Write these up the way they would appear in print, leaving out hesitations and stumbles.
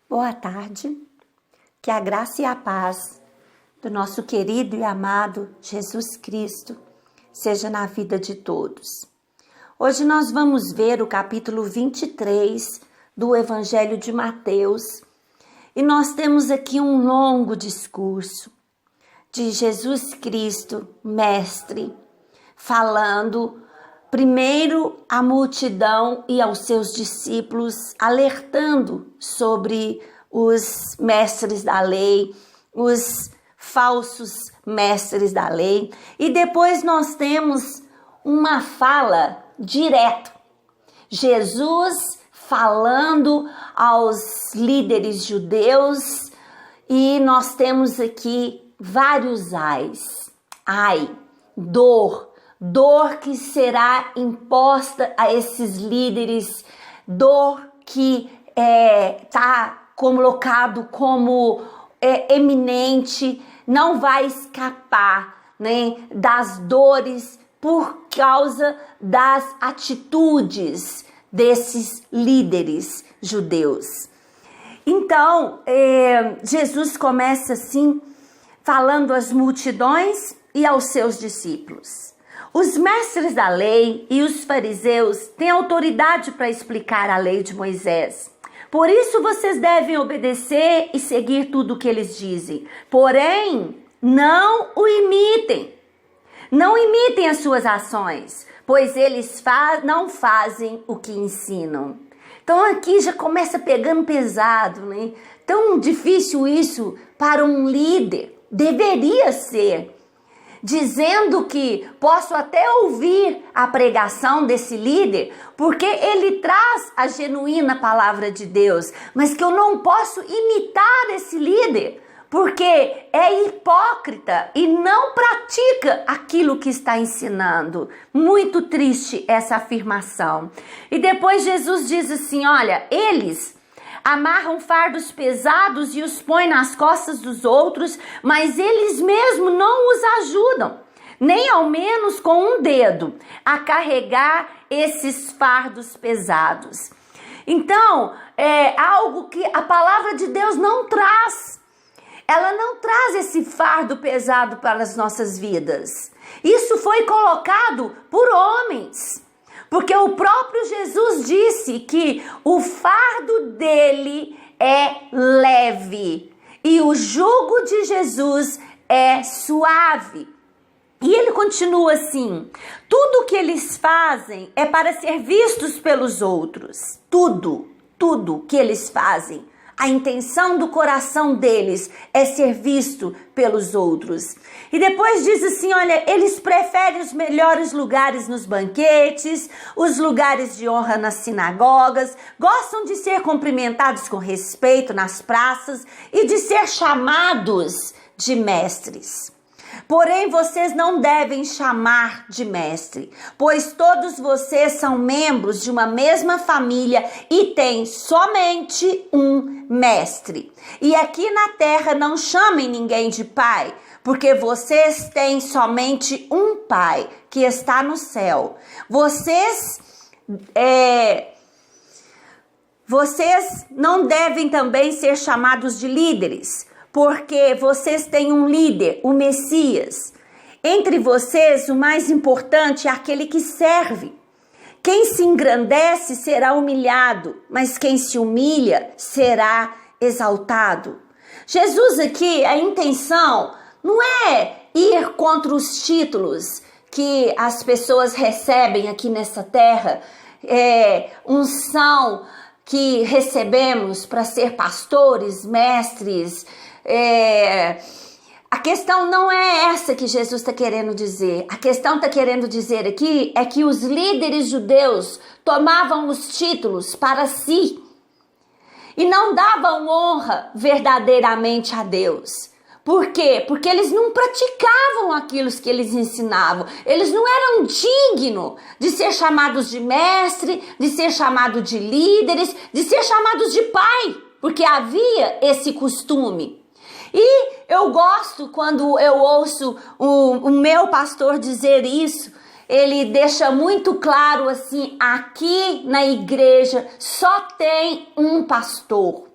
Boa tarde, que a graça e a paz do nosso querido e amado Jesus Cristo seja na vida de todos. Hoje nós vamos ver o capítulo 23 do Evangelho de Mateus e nós temos aqui um longo discurso de Jesus Cristo, mestre, falando primeiro à multidão e aos seus discípulos, alertando sobre os mestres da lei, os falsos mestres da lei. E depois nós temos uma fala direta. Jesus falando aos líderes judeus e nós temos aqui vários ais. Ai, dor que será imposta a esses líderes, dor que está colocado como eminente, não vai escapar, né, das dores por causa das atitudes desses líderes judeus. Então, Jesus começa assim, falando às multidões e aos seus discípulos. Os mestres da lei e os fariseus têm autoridade para explicar a lei de Moisés. Por isso vocês devem obedecer e seguir tudo o que eles dizem. Porém, não o imitem. Não imitem as suas ações, pois eles não fazem o que ensinam. Então aqui já começa pegando pesado, né? Tão difícil isso para um líder. Deveria ser. Dizendo que posso até ouvir a pregação desse líder, porque ele traz a genuína palavra de Deus, mas que eu não posso imitar esse líder, porque é hipócrita e não pratica aquilo que está ensinando. Muito triste essa afirmação. E depois Jesus diz assim, olha, eles amarram fardos pesados e os põem nas costas dos outros, mas eles mesmos não os ajudam, nem ao menos com um dedo, a carregar esses fardos pesados. Então, é algo que a palavra de Deus não traz. Ela não traz esse fardo pesado para as nossas vidas. Isso foi colocado por homens. Porque o próprio Jesus disse que o fardo dele é leve e o jugo de Jesus é suave. E ele continua assim, tudo que eles fazem é para ser vistos pelos outros. Tudo que eles fazem. A intenção do coração deles é ser visto pelos outros. E depois diz assim, olha, eles preferem os melhores lugares nos banquetes, os lugares de honra nas sinagogas, gostam de ser cumprimentados com respeito nas praças e de ser chamados de mestres. Porém, vocês não devem chamar de mestre, pois todos vocês são membros de uma mesma família e têm somente um mestre. E aqui na terra não chamem ninguém de pai, porque vocês têm somente um pai que está no céu. Vocês não devem também ser chamados de líderes, porque vocês têm um líder, o Messias. Entre vocês, o mais importante é aquele que serve. Quem se engrandece será humilhado, mas quem se humilha será exaltado. Jesus aqui, a intenção não é ir contra os títulos que as pessoas recebem aqui nessa terra, unção que recebemos para ser pastores, mestres. A questão não é essa que Jesus está querendo dizer. A questão está querendo dizer aqui é que os líderes judeus tomavam os títulos para si e não davam honra verdadeiramente a Deus. Por quê? Porque eles não praticavam aquilo que eles ensinavam. Eles não eram dignos de ser chamados de mestre, de ser chamados de líderes, de ser chamados de pai, porque havia esse costume. E eu gosto quando eu ouço o meu pastor dizer isso. Ele deixa muito claro assim, aqui na igreja só tem um pastor.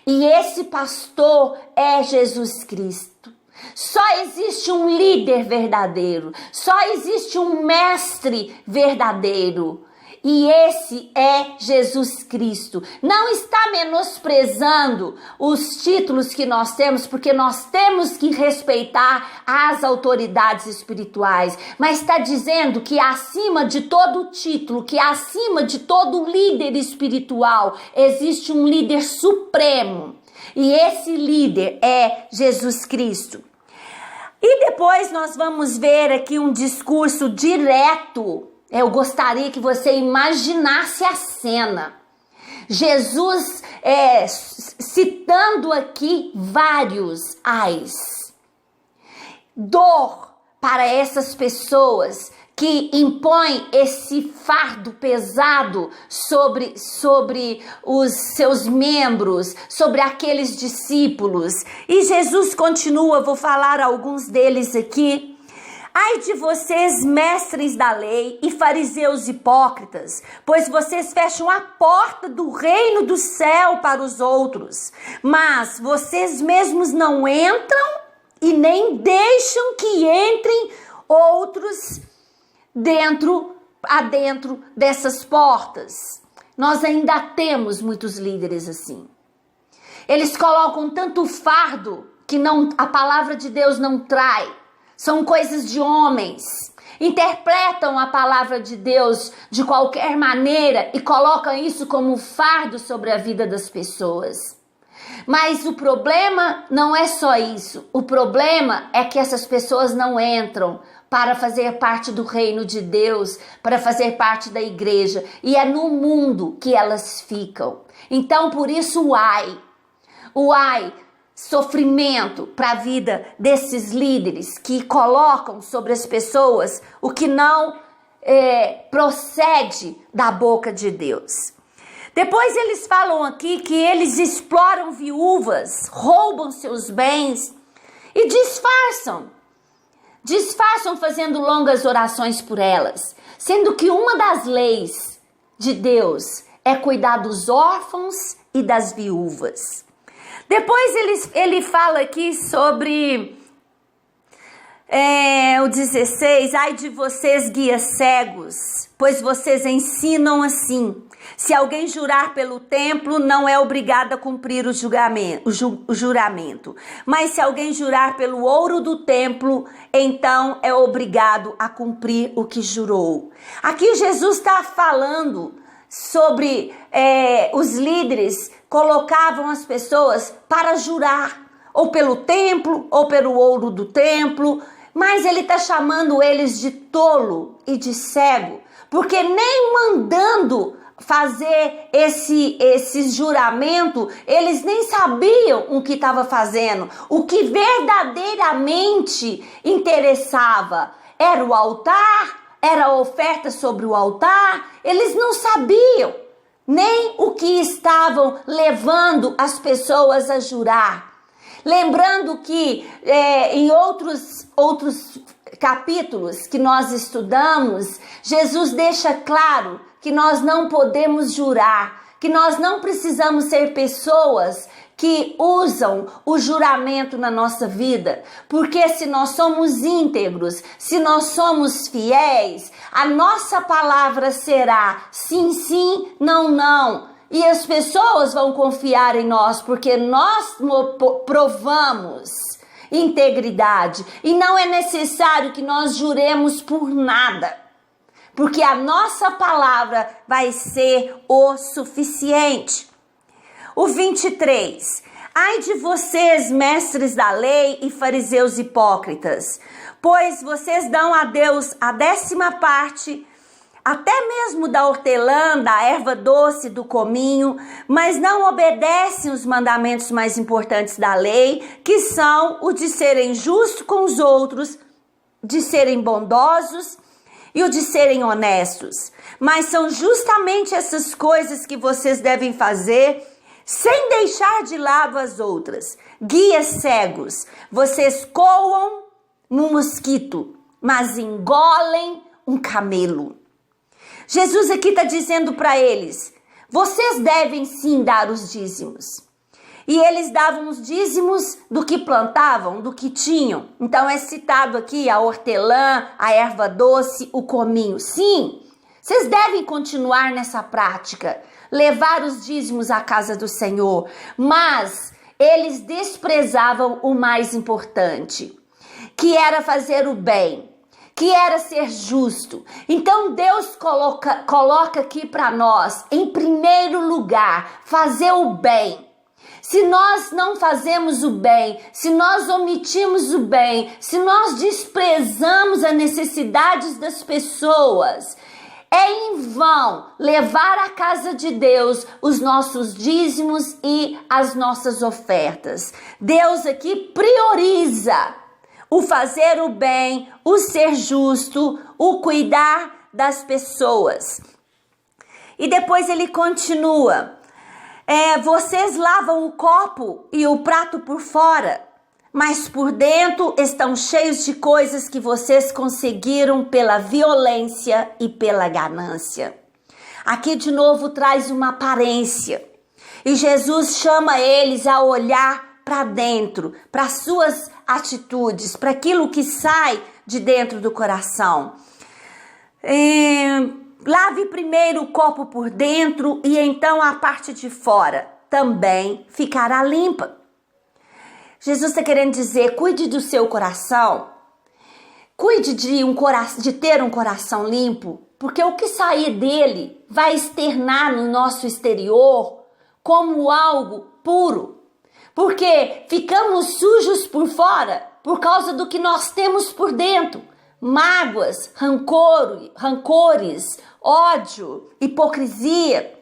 E esse pastor é Jesus Cristo. Só existe um líder verdadeiro, só existe um mestre verdadeiro. E esse é Jesus Cristo. Não está menosprezando os títulos que nós temos, porque nós temos que respeitar as autoridades espirituais. Mas está dizendo que acima de todo título, que acima de todo líder espiritual, existe um líder supremo. E esse líder é Jesus Cristo. E depois nós vamos ver aqui um discurso direto. Eu gostaria que você imaginasse a cena. Jesus citando aqui vários ais. Dor para essas pessoas que impõem esse fardo pesado sobre os seus membros, sobre aqueles discípulos. E Jesus continua, vou falar alguns deles aqui. Ai de vocês, mestres da lei e fariseus hipócritas, pois vocês fecham a porta do reino do céu para os outros, mas vocês mesmos não entram e nem deixam que entrem outros adentro dessas portas. Nós ainda temos muitos líderes assim. Eles colocam tanto fardo que a palavra de Deus não trai. São coisas de homens. Interpretam a palavra de Deus de qualquer maneira e colocam isso como fardo sobre a vida das pessoas. Mas o problema não é só isso. O problema é que essas pessoas não entram para fazer parte do reino de Deus, para fazer parte da igreja. E é no mundo que elas ficam. Então, por isso, o ai, sofrimento para a vida desses líderes que colocam sobre as pessoas o que não procede da boca de Deus. Depois eles falam aqui que eles exploram viúvas, roubam seus bens e disfarçam fazendo longas orações por elas, sendo que uma das leis de Deus é cuidar dos órfãos e das viúvas. Depois ele fala aqui sobre o 16, ai de vocês guias cegos, pois vocês ensinam assim, se alguém jurar pelo templo, não é obrigado a cumprir o juramento, mas se alguém jurar pelo ouro do templo, então é obrigado a cumprir o que jurou. Aqui Jesus está falando sobre os líderes colocavam as pessoas para jurar, ou pelo templo, ou pelo ouro do templo, mas ele está chamando eles de tolo e de cego, porque nem mandando fazer esse juramento, eles nem sabiam o que estava fazendo. O que verdadeiramente interessava era o altar, era a oferta sobre o altar, eles não sabiam nem o que estavam levando as pessoas a jurar. Lembrando que em outros capítulos que nós estudamos, Jesus deixa claro que nós não podemos jurar, que nós não precisamos ser pessoas que usam o juramento na nossa vida, porque se nós somos íntegros, se nós somos fiéis, a nossa palavra será sim, sim, não, não. E as pessoas vão confiar em nós, porque nós provamos integridade. E não é necessário que nós juremos por nada, porque a nossa palavra vai ser o suficiente. O 23. Ai de vocês, mestres da lei e fariseus hipócritas, pois vocês dão a Deus a 10ª, até mesmo da hortelã, da erva doce, do cominho, mas não obedecem os mandamentos mais importantes da lei, que são o de serem justos com os outros, de serem bondosos e o de serem honestos. Mas são justamente essas coisas que vocês devem fazer, sem deixar de lado as outras. Guias cegos, vocês coam no mosquito, mas engolem um camelo. Jesus aqui está dizendo para eles, vocês devem sim dar os dízimos. E eles davam os dízimos do que plantavam, do que tinham. Então é citado aqui a hortelã, a erva doce, o cominho. Sim, vocês devem continuar nessa prática, levar os dízimos à casa do Senhor, mas eles desprezavam o mais importante, que era fazer o bem, que era ser justo. Então Deus coloca aqui para nós, em primeiro lugar, fazer o bem. Se nós não fazemos o bem, se nós omitimos o bem, se nós desprezamos as necessidades das pessoas, é em vão levar à casa de Deus os nossos dízimos e as nossas ofertas. Deus aqui prioriza o fazer o bem, o ser justo, o cuidar das pessoas. E depois ele continua: vocês lavam o copo e o prato por fora, mas por dentro estão cheios de coisas que vocês conseguiram pela violência e pela ganância. Aqui de novo traz uma aparência. E Jesus chama eles a olhar para dentro, para suas atitudes, para aquilo que sai de dentro do coração. Lave primeiro o copo por dentro e então a parte de fora também ficará limpa. Jesus está querendo dizer, cuide do seu coração, cuide de ter um coração limpo, porque o que sair dele vai externar no nosso exterior como algo puro. Porque ficamos sujos por fora por causa do que nós temos por dentro. Mágoas, rancores, ódio, hipocrisia.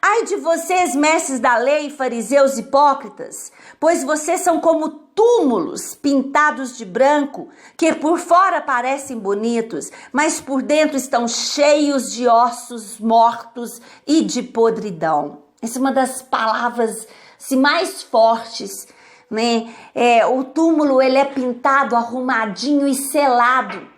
Ai de vocês, mestres da lei, fariseus hipócritas, pois vocês são como túmulos pintados de branco, que por fora parecem bonitos, mas por dentro estão cheios de ossos mortos e de podridão. Essa é uma das palavras mais fortes, né? O túmulo, ele é pintado, arrumadinho e selado.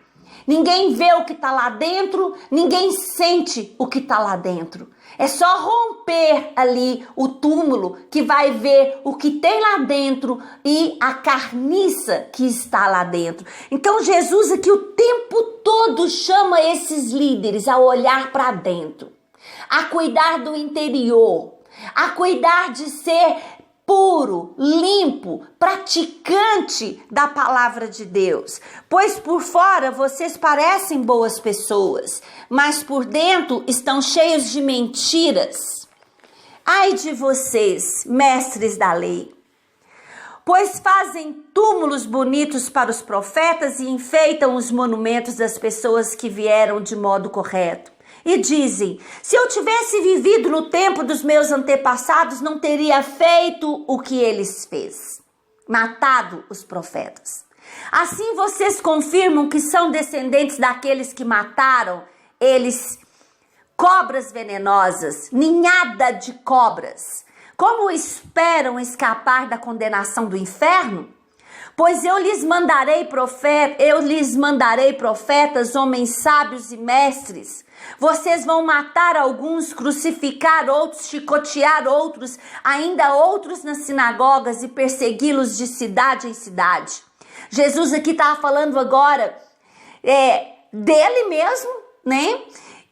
Ninguém vê o que está lá dentro, ninguém sente o que está lá dentro. É só romper ali o túmulo que vai ver o que tem lá dentro e a carniça que está lá dentro. Então Jesus aqui o tempo todo chama esses líderes a olhar para dentro, a cuidar do interior, a cuidar de ser puro, limpo, praticante da palavra de Deus. Pois por fora vocês parecem boas pessoas, mas por dentro estão cheios de mentiras. Ai de vocês, mestres da lei, pois fazem túmulos bonitos para os profetas e enfeitam os monumentos das pessoas que vieram de modo correto. E dizem, se eu tivesse vivido no tempo dos meus antepassados, não teria feito o que eles fez, matado os profetas. Assim vocês confirmam que são descendentes daqueles que mataram eles, cobras venenosas, ninhada de cobras. Como esperam escapar da condenação do inferno? Pois eu lhes mandarei profetas, homens sábios e mestres. Vocês vão matar alguns, crucificar outros, chicotear outros, ainda outros nas sinagogas e persegui-los de cidade em cidade. Jesus aqui estava falando agora dele mesmo, né?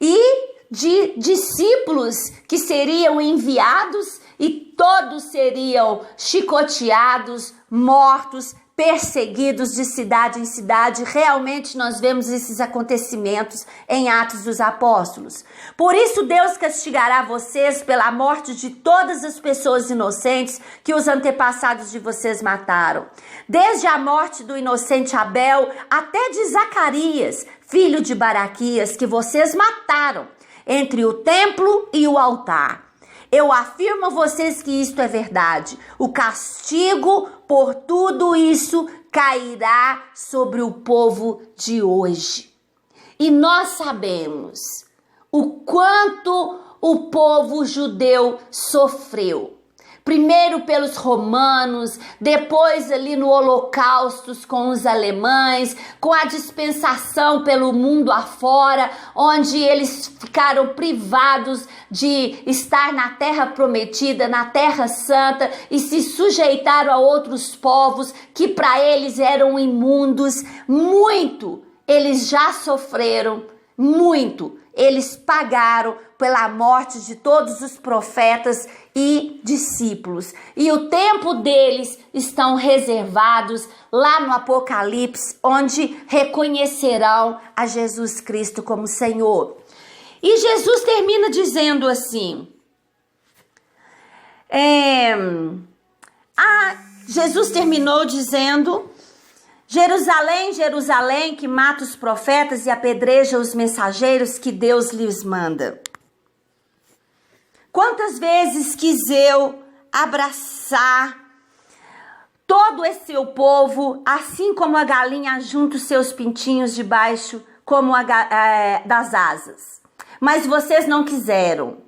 E de discípulos que seriam enviados e todos seriam chicoteados, mortos, perseguidos de cidade em cidade. Realmente nós vemos esses acontecimentos em Atos dos Apóstolos. Por isso Deus castigará vocês pela morte de todas as pessoas inocentes que os antepassados de vocês mataram. Desde a morte do inocente Abel até de Zacarias, filho de Baraquias, que vocês mataram entre o templo e o altar. Eu afirmo a vocês que isto é verdade. O castigo por tudo isso cairá sobre o povo de hoje. E nós sabemos o quanto o povo judeu sofreu Primeiro pelos romanos, depois ali no Holocausto com os alemães, com a dispensação pelo mundo afora, onde eles ficaram privados de estar na terra prometida, na terra santa, e se sujeitaram a outros povos que para eles eram imundos. Muito eles já sofreram, muito eles pagaram pela morte de todos os profetas e discípulos. E o tempo deles estão reservados lá no Apocalipse, onde reconhecerão a Jesus Cristo como Senhor. E Jesus termina dizendo assim, Jesus terminou dizendo: Jerusalém, Jerusalém, que mata os profetas e apedreja os mensageiros que Deus lhes manda. Quantas vezes quis eu abraçar todo esse seu povo, assim como a galinha junta os seus pintinhos debaixo das asas. Mas vocês não quiseram.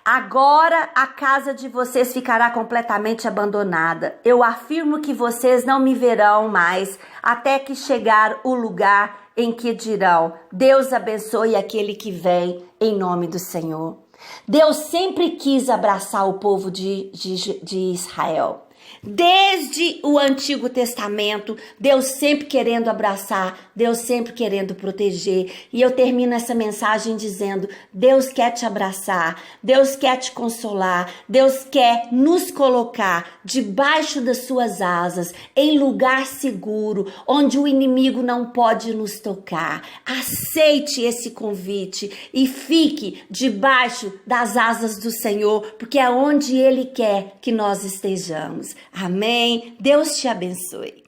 Agora a casa de vocês ficará completamente abandonada. Eu afirmo que vocês não me verão mais até que chegar o lugar em que dirão: Deus abençoe aquele que vem em nome do Senhor. Deus sempre quis abraçar o povo de Israel. Desde o Antigo Testamento, Deus sempre querendo abraçar, Deus sempre querendo proteger. E eu termino essa mensagem dizendo: Deus quer te abraçar, Deus quer te consolar, Deus quer nos colocar debaixo das suas asas, em lugar seguro, onde o inimigo não pode nos tocar. Aceite esse convite e fique debaixo das asas do Senhor, porque é onde Ele quer que nós estejamos. Amém? Deus te abençoe.